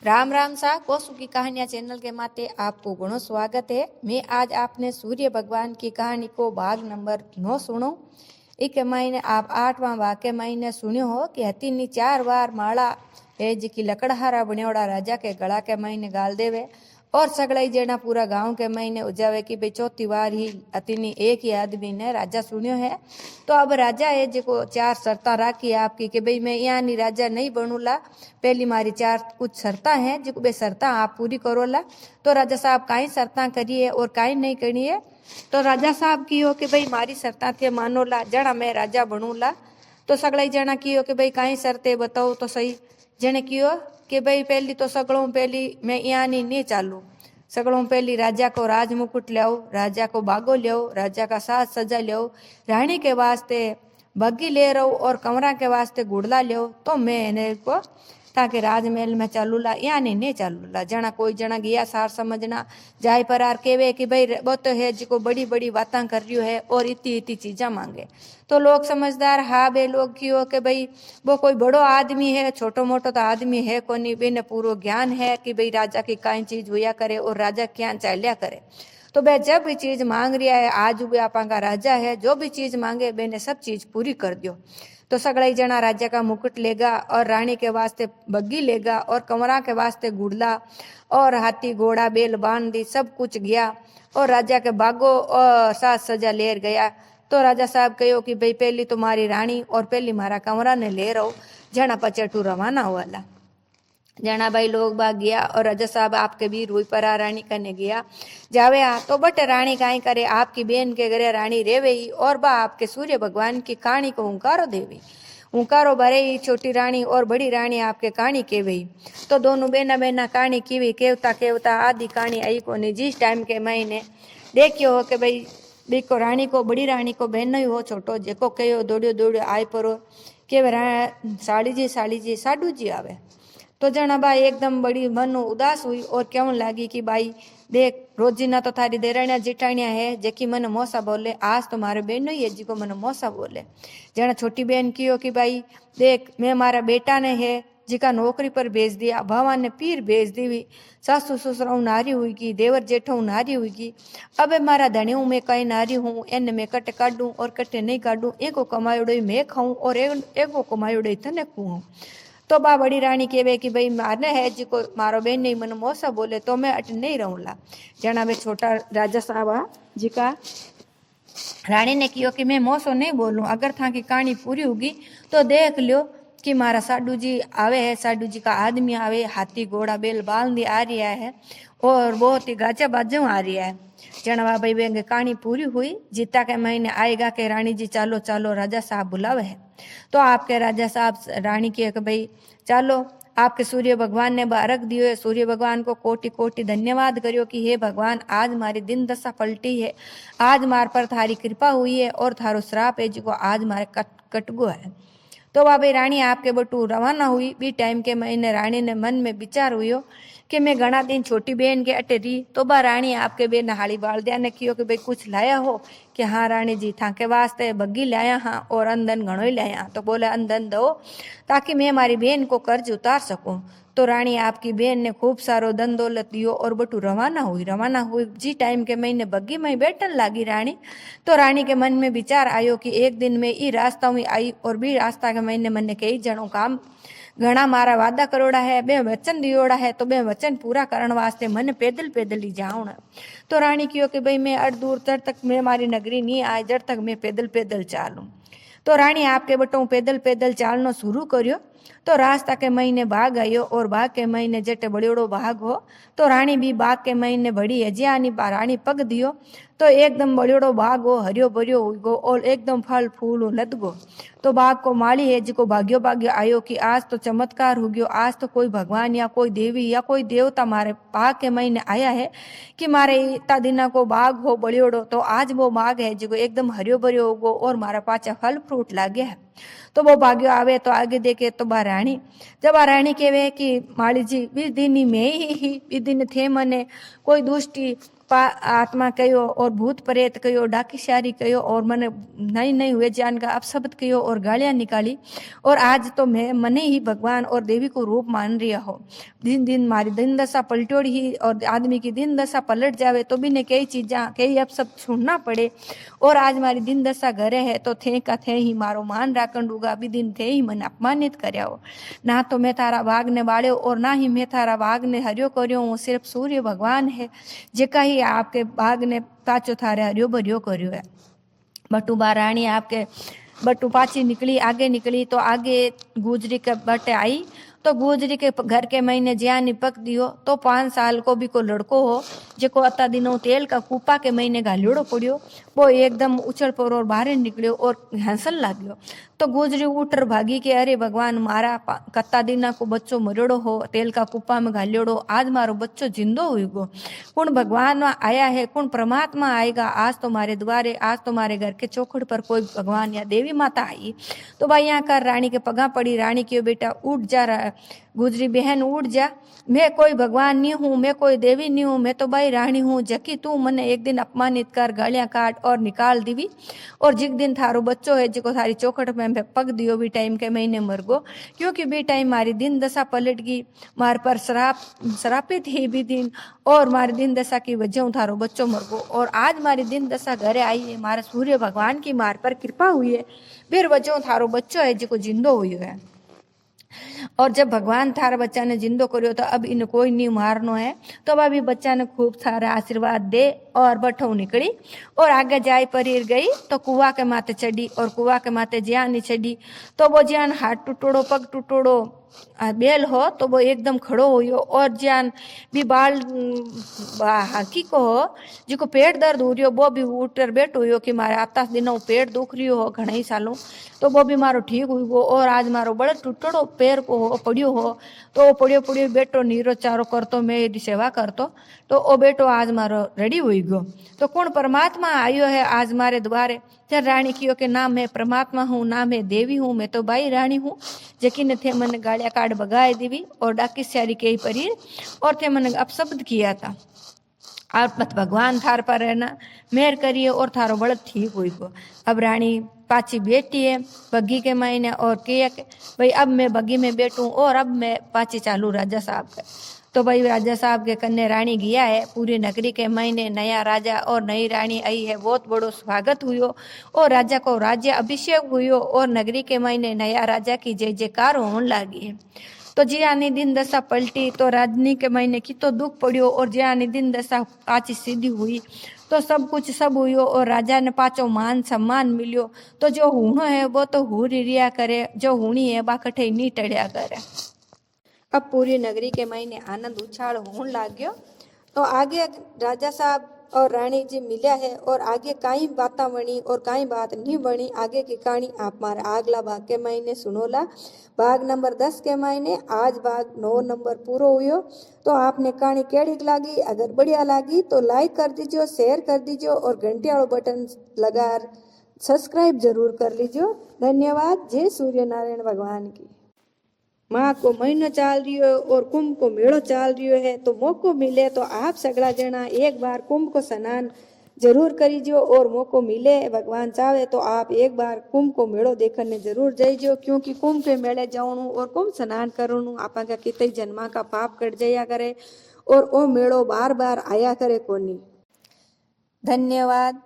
राम राम सा कोसू की कहानियां चैनल के माते आपको घणो स्वागत है। मैं आज आपने सूर्य भगवान की कहानी को भाग नंबर 9 सुनो। एक महीने आप 8वां भाग के महीने सुनियो हो कि हती नी 4 बार माला है जी की लकड़हारा बन्योड़ा राजा के गला के महीने गाल देवे और सगड़ाई जेना पूरा गांव के महीने उजावे कि भाई चौथी बार ही अतिनी एक ही आदमी ने राजा सुनियो है। तो अब राजा है जो 4 शर्ता राखी आपकी कि भाई मैं यहाँ नी राजा नहीं बनूला, पहली मारी 4 कुछ शर्ता हैं जो बे शर्ता आप पूरी करोला। तो राजा साहब काई शर्ता करिए और काई नहीं करिए। तो राजा साहब की हो कि भाई मारी शर्ता थे मानोला जना मैं राजा बनूला। तो सगड़ा जना की हो कि भाई काई शर्ते बताओ तो सही। जने कियो कि भाई पहली तो सगड़ों पहली मैं यहाँ नहीं चालू, सगड़ों पहली राजा को राज मुकुट लियाओ, राजा को बागो लियाओ, राजा का साज सजा लियाओ, रानी के वास्ते बग्गी ले रहो और कमरा के वास्ते गुड़ला लियो। तो मैं इन्हें को ताकि राजमहल में चालूला यानी नहीं चालूला। जना कोई जना गया सार समझना जाय पर आर केवे कि भाई वो तो है जिको बड़ी बड़ी बातें कर रही है और इतनी इतनी चीज़ा मांगे। तो लोग समझदार हाँ बे लोग क्यों कि भाई वो कोई बड़ो आदमी है, छोटो मोटो तो आदमी है कोनी, बेने पूरा ज्ञान है कि भाई राजा की काई चीज हुआ करे और राजा क्या चाल्या करे। तो बे जब भी चीज मांग रिया है आज भी आपा का राजा है, जो भी चीज मांगे बेने सब चीज पूरी कर दियो। तो सगड़ा ही जना राजा का मुकुट लेगा और रानी के वास्ते बग्गी लेगा और कमरा के वास्ते गुड़ला और हाथी घोड़ा बेल बांध दी सब कुछ गया और राजा के बागो और साज सजा लेर गया। तो राजा साहब कहो कि भाई पहली तुम्हारी रानी और पहली मारा कमरा ने ले रहो। जना पचटू रवाना वाला जना भाई लोग बाग गया और राजा साहब आपके भी रूई पर रानी करने गया जावे तो बट रानी काई करे आपकी बेन के घरे रानी रेवे ही और बा आपके सूर्य भगवान की कहानी को हुंकारो देवी। हुंकारो भरे ही छोटी रानी और बड़ी रानी आपके कहानी केवे। तो दोनों बेना बेना कहानी कीवी केवता केवता आदि कहानी आई को जिस टाइम के महीने देखियो हो कि भाई देखो रानी को बड़ी रानी को बहन ही हो छोटो जेको कहो दौड़ियो दौड़ियो आए परो के साड़ी जी साडू जी आवे। तो जना बाई एकदम बड़ी मन उदास हुई और क्यों लगी कि भाई देख रोजीना तो थारी देराणिया जेठाणिया है जेकी मन मोसा बोले, आज तो मारे बहन ही है जिको मन मोसा बोले। जना छोटी बहन कियो कि भाई देख मैं मारा बेटा ने है जिका नौकरी पर भेज दिया, भगवान ने पीर भेज दी हुई, सासू ससुरा नारी हुई, देवर जेठो नारी हुई। अब मारा धनी मैं कई नारी हूँ एन मैं कट काटूँ और कटे नहीं काटूँ, एको कमायोड़ो मैं खाऊं और एको कमायोड़ो तने खूँ। तो बा बड़ी रानी कहवे कि भाई मारने है जी को मारो बहन नहीं मन मोसा बोले तो मैं अट नहीं रहूँला। जना वे छोटा राजा साहब जी का रानी ने कियो कि मैं मोसो नहीं बोलूँ, अगर था की कहानी पूरी होगी तो देख लियो कि मारा साडू जी आवे है, साडू जी का आदमी आवे हाथी घोड़ा बेल बाल दी आ रहा है और बहुत ही गाजा बाजू आ रहा है। जनवा भाई बेंगे कहानी पूरी हुई। जीता के महीने आएगा कि रानी जी चालो चालो राजा साहब बुलावे है। तो आपके राजा साहब रानी के भाई चालो आपके सूर्य भगवान ने बारक दियो है, सूर्य भगवान को कोटि कोटि धन्यवाद करियो कि हे भगवान आज मारी दिन दशा पलटी है, आज मार पर थारी कृपा हुई है और थारो श्राप है जो आज मारे कटगो है। तो भाई रानी आपके बटू रवाना हुई। बी टाइम के महीने रानी ने मन में विचार हुई कि मैं घना दिन छोटी बहन के अटे रही। तो बा रानी आपके बे नहाली बाल दिया ने कियो कि भाई कुछ लाया हो कि हाँ रानी जी था के वास्ते बग्गी लाया हाँ और अंदन घणो ही लाया। तो बोले अंदन दो ताकि मैं हमारी बहन को कर्ज उतार सकूं। तो रानी आपकी बहन ने खूब सारो धन दौलत दियो और बटू रवाना हुई। जी टाइम के महीने बग्गी में बैठन लागी रानी। तो रानी के मन में विचार आयो कि एक दिन में ई रास्ता में आई और बी रास्ता के महीने मन कई जणों काम घना मारा वादा करोड़ा है, बे वचन दियोड़ा है तो बे वचन पूरा करने वास्ते मन पैदल पैदल ही जाऊँ। तो रानी कियो कि भाई मैं अड़ दूर जड़ तक मैं मारी नगरी नहीं आए जड़ तक मैं पैदल पैदल चालूँ। तो रानी आपके बटों पैदल पैदल चालनो शुरू करियो। तो रास्ता के महीने भाग आयो और भाग के महीने जटे बड़ियोड़ो भाग हो। तो रानी भी भाग के महीने बड़ी अजियानी रानी पग दियो तो एकदम बड़ियोड़ो भाग हो, हरियो भरियो हो और एकदम फल फूल लदगो। तो बाग को माली है जिको भाग्यो भाग्यो आयो कि आज तो चमत्कार हो गयो, आज तो कोई भगवान या कोई देवी या कोई देवता मारे भाग के महीने आया है कि मारे इतना दिना को बाग हो बड़ियोड़ो। तो आज वो बाग है जिको एकदम हरियो भरियो होगो और मारा पाचा फल फ्रूट लागे है। तो वो भाग्यो आवे तो आगे देखे तो बा रानी जब आ रानी कहवे कि माली जी बी दिन में ही बी दिन थे मने कोई दुष्टि आत्मा कहो और भूत प्रेत कहो, डाकीशारी कहो और मने नई नई हुए जान का अपशब्द कहो और गालियां निकाली। और आज तो मैं मने ही भगवान और देवी को रूप मान रहा हो। दिन दिन मारी दिन दशा पलटोड़ी ही, और आदमी की दिन दशा पलट जावे तो भी ने कई चीज़ा कई अपशब्द सुनना पड़े। और आज मारी दिन दशा घरे है तो थे का थे ही मारो मान राखण डूगा भी दिन थे ही मैंने अपमानित कर्या हो। ना तो मैं थारा बाघ ने बाड़्यो और ना ही मैं थारा बाघ ने हरियो कर्यो हूँ। सिर्फ सूर्य भगवान है जेका ही आपके बाघ ने पाचो थारे हरियो भरियो कर्यो है। बटू बा रानी आपके बटू पाची निकली आगे निकली तो आगे गुजरी के बटे आई। तो गुजरी के घर के महीने ज्यानी पक दियो तो 5 साल को भी को लड़को हो जेको अता दिनों तेल का कूपा के महीने घाल्योड़ो पड़ियो, वो एकदम उछल पर और बाहर निकलियो और हंसन लाग्यो। तो गुजरी उठर भागी के अरे भगवान मारा कत्ता दिना को बच्चो मरड़ो हो, तेल का कुप्पा में घाल्योड़ो, आज मारो बच्चो जिंदो हुई गो। कौन भगवान आया है, कौन परमात्मा आएगा आज तो मारे द्वारे, आज तो मारे घर के चौखड़ पर कोई भगवान या देवी माता आई। तो भाई यहाँ कर रानी के पगा पड़ी। रानी क्यों बेटा उठ जा रहा, गुजरी बहन उठ जा, मैं कोई भगवान नहीं हूँ, मैं कोई देवी नहीं हूँ, मैं तो भाई रानी हूँ। जकी तू मने एक दिन अपमानित कर गालियां काट और निकाल दीवी, और जिस दिन थारो बच्चो है जिको थारी चौखट में पग दियो भी टाइम के महीने मर गो, क्योंकि भी टाइम मारी दिन दशा पलट गई, मार पर श्रापित ही भी दिन, और मारी दिन दशा की वजह थारो बच्चो मर गो। और आज मारी दिन दशा घरे आई है, मारे सूर्य भगवान की मार पर कृपा हुई है, फिर वजह थारो बच्चो है जिको जिंदो हुई है। और जब भगवान थारा बच्चा ने जिंदो करियो तो अब इन कोई नहीं मारनो है। तो अब अभी बच्चा ने खूब सारा आशीर्वाद दे और बठो निकली और आगे जाए परीर गई तो कुआ के माथे चढ़ी, और कुआ के माथे ज्यान नहीं चढ़ी तो वो ज्यान हाथ टूटोड़ो पग टूटोड़ो बेल हो तो वो एकदम खड़ो हुयो। और ज्यान भी बाल हाकी को हो जिको पेट दर्द हो रही हो वो भी उठकर बैठो हुयो कि मारे आता दिनों पेट दुख रही हो घना ही सालों, तो वो भी मारो ठीक हुई गो। और आज मारो बड़े टूटड़ो पैर को हो पड़ियो हो तो पड़ियो पड़ियो बेटो नीरो चारो करतो मेरी सेवा करतो, तो ओ बेटो आज मारो रेडी हुई गो। तो कौन परमात्मा आयो है आज मारे द्वारे। जब रानी कियो के ना मैं परमात्मा हूँ ना मैं देवी हूँ, मैं तो बाई रानी हूँ जकी ने थे मन गाड़िया काट बगाए दीवी और डाकी स्यारी के परीर और थे मन अपशब्द किया था। आप मत भगवान थार पर रहना मेहर करिए और थारो बड़द ठीक हुई को। अब रानी पाची बेटी है बग्गी के महीने और के भाई अब मैं बग्गी में बैठूं और अब मैं पाची चालू राजा साहब के। तो भाई राजा साहब के कन्ने रानी गया है, पूरी नगरी के महीने नया राजा और नई रानी आई है, बहुत बड़ो स्वागत हुयो और राजा को राज्य अभिषेक हुयो और नगरी के महीने नया राजा की जय जयकार होने लगी है। तो जियानी दिन दशा पलटी तो राजनी के महीने की तो दुख पड़ियो और जियानी दिन दशा पाची सीधी हुई तो सब कुछ सब हुयो और राजा ने पाचो मान सम्मान मिलियो। तो जो हूणो है वो तो हूर रिया करे, जो हूणी है बा कठे नहीं टड़िया करे। अब पूरी नगरी के महीने आनंद उछाल होने लग गयो। तो आगे राजा साहब और रानी जी मिल्या है और आगे काई बातें बनी और काई बात नहीं बनी, आगे की कहानी आप मारे अगला भाग के महीने सुनोला। भाग नंबर 10 के महीने आज भाग 9 नंबर पूरा हुयो। तो आपने कहानी केड़ी लगी, अगर बढ़िया लगी तो लाइक कर दीजिए, शेयर कर दीजिए और घंटी वाला बटन लगा सब्सक्राइब जरूर कर लीजिए। धन्यवाद। जय सूर्य नारायण भगवान की। माँ को महीनो चाल रही हो और कुंभ को मेड़ो चाल रही है, तो मौको मिले तो आप सगड़ा जना एक बार कुंभ को स्नान जरूर करीजो और मौको मिले भगवान चाहे तो आप एक बार कुंभ को मेड़ो देखने जरूर जाइजो, क्योंकि कुंभ के मेले जाऊँ और कुंभ स्नान करूँ आपा का कितने जन्मा का पाप कट जाया करे और वो मेड़ो बार बार आया करे कोनी। धन्यवाद।